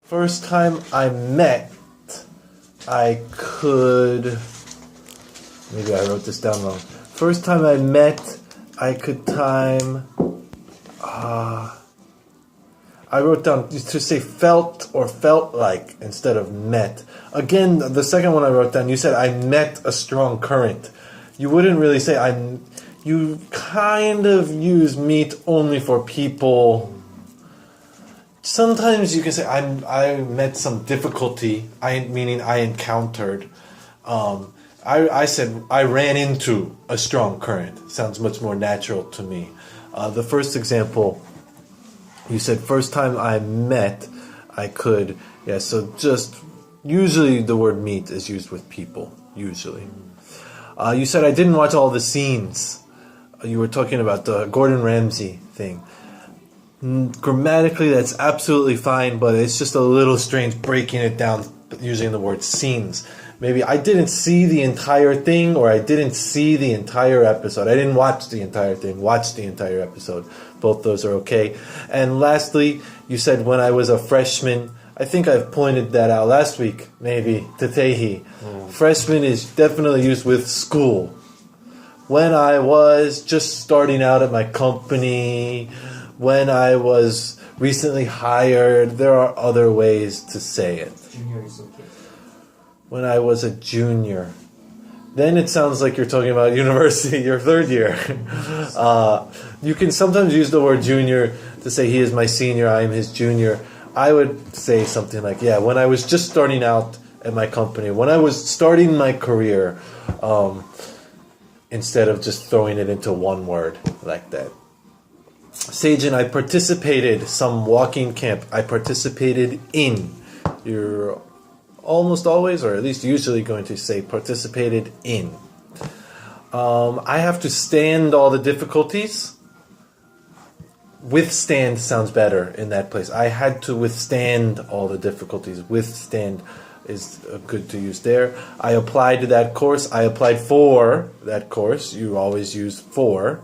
First time I met, I could... Maybe I wrote this down wrong. First time I met, I could time... I wrote down to say felt or felt like instead of met. Again, the second one I wrote down, you said I met a strong current. You wouldn't really say you kind of use meet only for people. Sometimes you can say I met some difficulty. Meaning I encountered. I said I ran into a strong current. Sounds much more natural to me. The first example, you said first time I met, I could. Yeah, so just usually the word meet is used with people. Usually. You said I didn't watch all the scenes. You were talking about the Gordon Ramsay thing. Grammatically, that's absolutely fine, but it's just a little strange breaking it down using the word scenes. Maybe I didn't see the entire thing, or I didn't see the entire episode. I didn't watch the entire thing, watch the entire episode. Both those are okay. And lastly, you said when I was a freshman. I think I've pointed that out last week, maybe, to Tehi. Freshman is definitely used with school. When I was just starting out at my company, when I was recently hired, there are other ways to say it. Junior is okay. When I was a junior. Then it sounds like you're talking about university, your third year. You can sometimes use the word junior to say he is my senior, I am his junior. I would say something like, yeah, when I was just starting out at my company, when I was starting my career, instead of just throwing it into one word like that. Seijin, I participated some walking camp. I participated in. You're almost always, or at least usually going to say participated in. I have to stand all the difficulties. Withstand sounds better in that place. I had to withstand all the difficulties. Withstand is good to use there. I applied to that course. I applied for that course. You always use for.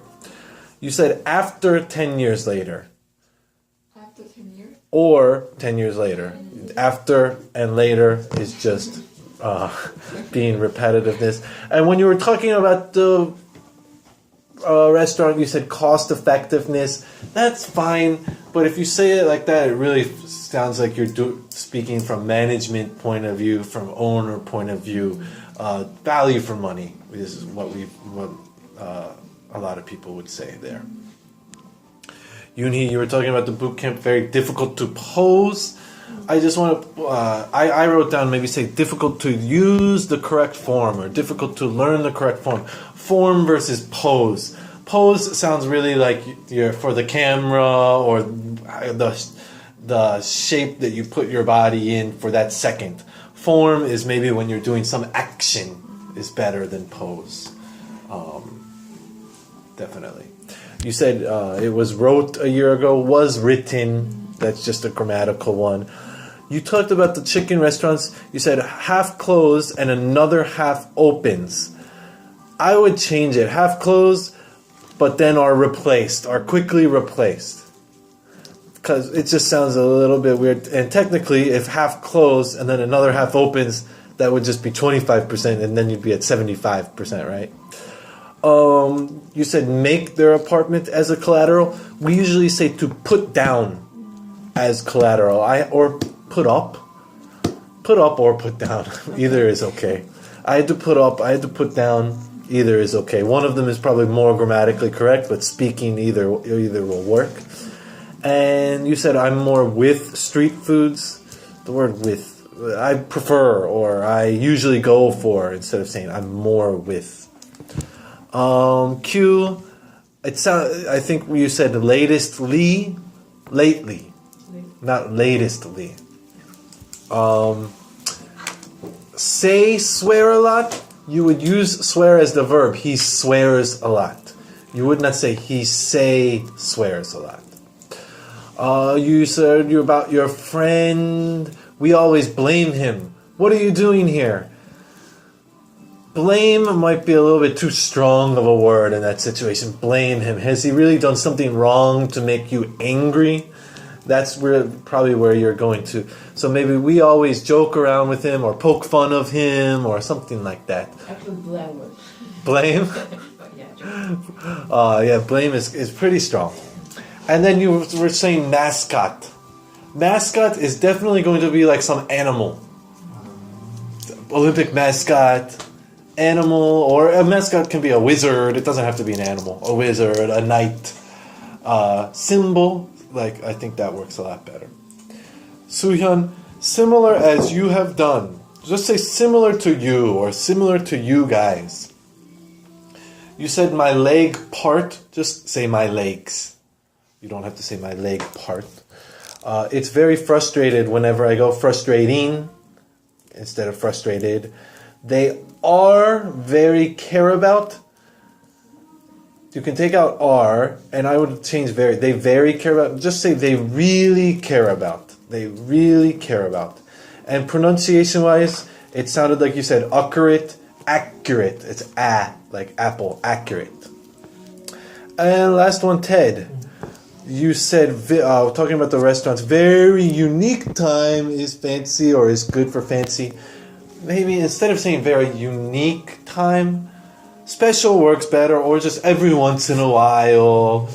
You said after 10 years later. After 10 years? Or 10 years later. After and later is just being repetitiveness. And when you were talking about the restaurant, you said cost effectiveness. That's fine, but if you say it like that, it really sounds like you're speaking from management point of view, from owner point of view. Value for money is what a lot of people would say there. Yoonhee, you were talking about the boot camp, very difficult to pose. I just want to, I wrote down maybe say difficult to use the correct form, or difficult to learn the correct form. Form versus pose. Pose sounds really like you're for the camera, or the shape that you put your body in for that second. Form is maybe when you're doing some action is better than pose. Definitely. You said it was wrote a year ago, was written. That's just a grammatical one. You talked about the chicken restaurants. You said half closed and another half opens. I would change it. Half closed, but then are quickly replaced. Because it just sounds a little bit weird. And technically, if half closed and then another half opens, that would just be 25%, and then you'd be at 75%, right? You said make their apartment as a collateral. We usually say to put down as collateral. Or put up. Put up or put down. Either is okay. I had to put up, I had to put down. Either is okay. One of them is probably more grammatically correct, but speaking either will work. And you said I'm more with street foods. The word with, I prefer, or I usually go for, instead of saying I'm more with. Q, I think you said lately, not latestly. Say swear a lot. You would use swear as the verb. He swears a lot. You would not say he swears a lot. You said you're about your friend. We always blame him. What are you doing here? Blame might be a little bit too strong of a word in that situation. Blame him. Has he really done something wrong to make you angry? That's probably where you're going to. So maybe we always joke around with him or poke fun of him or something like that. Actually, blame works. Blame? But yeah, Yeah, blame is pretty strong. And then you were saying mascot. Mascot is definitely going to be like some animal. Olympic mascot, animal, or a mascot can be a wizard. It doesn't have to be an animal. A wizard, a knight. Symbol, like I think that works a lot better. Suhyun, similar as you have done. Just say similar to you or similar to you guys. You said my leg part, just say my legs. You don't have to say my leg part. It's very frustrated whenever I go frustrating instead of frustrated. They are very care about. You can take out are, and I would change very. They very care about. Just say they really care about. They really care about. And pronunciation-wise, it sounded like you said accurate. It's like apple, accurate. And last one, Ted. You said, talking about the restaurants, very unique time is fancy or is good for fancy. Maybe instead of saying very unique time, special works better, or just every once in a while,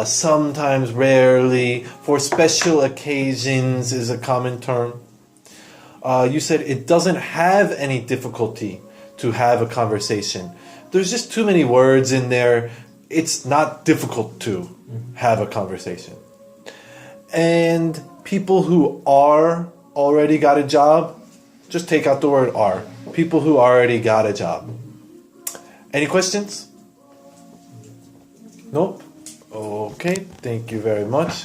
sometimes rarely, for special occasions is a common term. You said it doesn't have any difficulty to have a conversation. There's just too many words in there. It's not difficult to have a conversation. And people who are already got a job, just take out the word are. People who already got a job. Any questions? Nope. Okay, thank you very much.